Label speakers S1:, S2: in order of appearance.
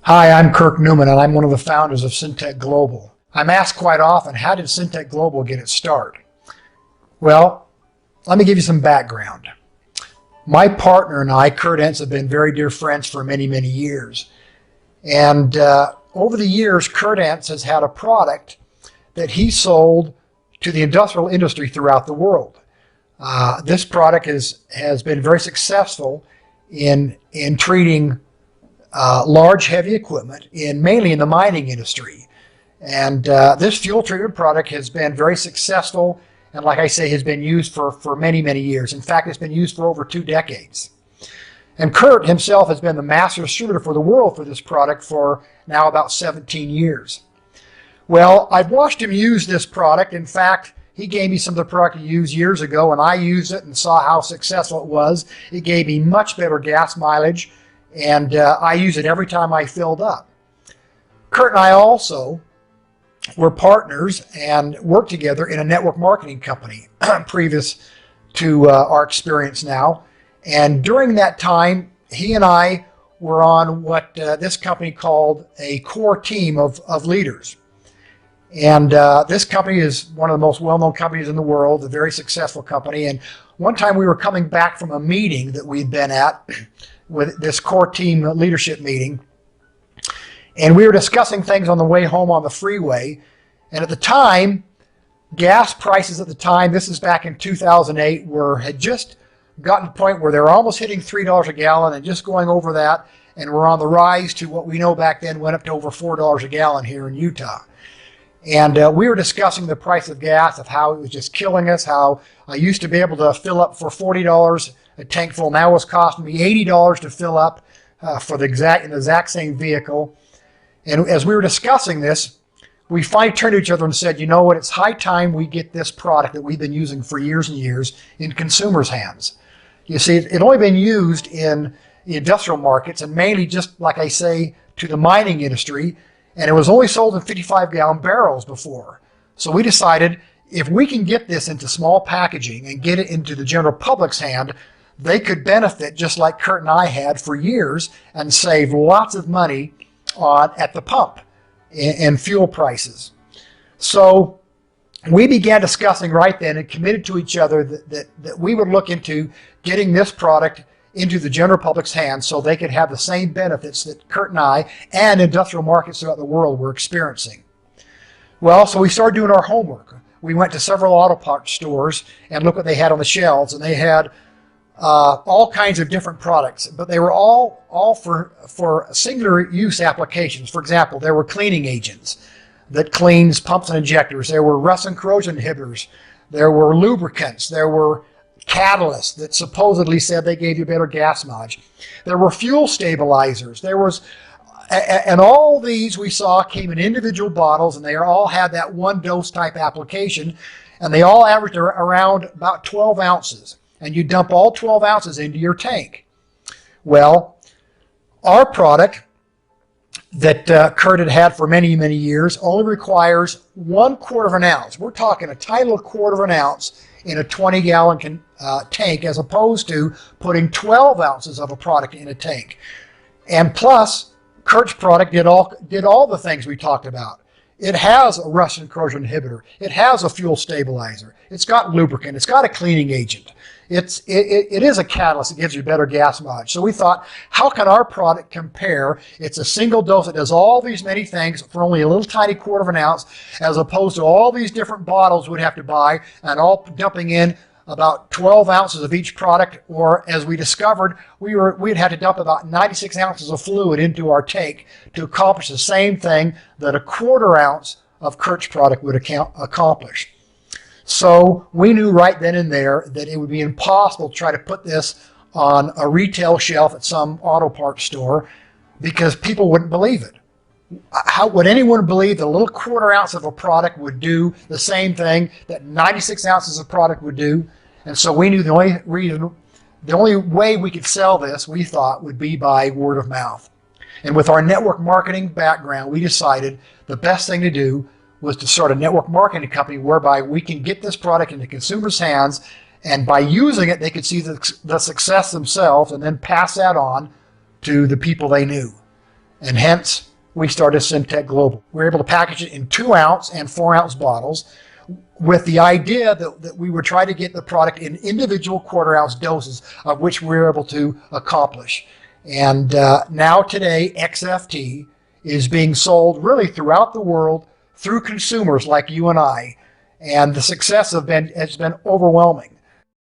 S1: Hi, I'm Kirk Newman, and I'm one of the founders of Syntec Global. I'm asked quite often, how did Syntec Global get its start? Well, let me give you some background. My partner and I, Kurt Entz, have been very dear friends for many, many years. And over the years, Kurt Entz has had a product that he sold to the industrial industry throughout the world. This product has been very successful in treating large, heavy equipment, mainly in the mining industry. And this fuel treatment product has been very successful, and like I say, has been used for many, many years. In fact, it's been used for over 2 decades. And Kurt himself has been the master distributor for the world for this product for now about 17 years. Well, I've watched him use this product. In fact, he gave me some of the product he used years ago, and I used it and saw how successful it was. It gave me much better gas mileage, and I use it every time I filled up. Kurt and I also were partners and worked together in a network marketing company previous to our experience now. And during that time, he and I were on what this company called a core team of leaders. And this company is one of the most well-known companies in the world, a very successful company. And one time we were coming back from a meeting that we'd been at with this core team leadership meeting, and we were discussing things on the way home on the freeway. And at the time, gas prices at the time, this is back in 2008, had just gotten to the point where they were almost hitting $3 a gallon and just going over that, and we're on the rise to what we know back then went up to over $4 a gallon here in Utah. And we were discussing the price of gas, of how it was just killing us, how I used to be able to fill up for $40 a tank full. Now it's costing me $80 to fill up in the exact same vehicle. And as we were discussing this, we finally turned to each other and said, you know what, it's high time we get this product that we've been using for years and years in consumers' hands. You see, it had only been used in the industrial markets, and mainly, just like I say, to the mining industry, and it was only sold in 55-gallon barrels before. So we decided, if we can get this into small packaging and get it into the general public's hand, they could benefit just like Kurt and I had for years and save lots of money at the pump and fuel prices. So we began discussing right then and committed to each other that we would look into getting this product into the general public's hands so they could have the same benefits that Kurt and I and industrial markets throughout the world were experiencing. Well, so we started doing our homework. We went to several auto parts stores and looked what they had on the shelves, and they had all kinds of different products, but they were all for singular use applications. For example, there were cleaning agents that cleans pumps and injectors. There were rust and corrosion inhibitors. There were lubricants. There were catalysts that supposedly said they gave you better gas mileage. There were fuel stabilizers. And all these we saw came in individual bottles, and they all had that one dose type application, and they all averaged around about 12 ounces. And you dump all 12 ounces into your tank. Well, our product that Kurt had for many, many years only requires 1/4 of an ounce. We're talking a tiny little 1/4 of an ounce in a 20-gallon tank, as opposed to putting 12 ounces of a product in a tank. And plus, Kurt's product did all the things we talked about. It has a rust and corrosion inhibitor. It has a fuel stabilizer. It's got lubricant. It's got a cleaning agent. It is a catalyst that gives you better gas mileage. So we thought, how can our product compare? It's a single dose that does all these many things for only a little tiny 1/4 of an ounce, as opposed to all these different bottles we'd have to buy and all dumping in about 12 ounces of each product, or as we discovered, we'd have to dump about 96 ounces of fluid into our tank to accomplish the same thing that a 1/4 ounce of Kurt's product would accomplish. So we knew right then and there that it would be impossible to try to put this on a retail shelf at some auto parts store, because people wouldn't believe it. How would anyone believe that a little 1/4 ounce of a product would do the same thing that 96 ounces of product would do? And so we knew the only way we could sell this, we thought, would be by word of mouth. And with our network marketing background, we decided the best thing to do was to start a network marketing company whereby we can get this product into consumers' hands, and by using it, they could see the success themselves and then pass that on to the people they knew. And hence, we started Syntec Global. We were able to package it in 2-ounce and 4-ounce bottles with the idea that we would try to get the product in individual quarter-ounce doses, of which we were able to accomplish. And now today, XFT is being sold really throughout the world through consumers like you and I. And the success has been overwhelming.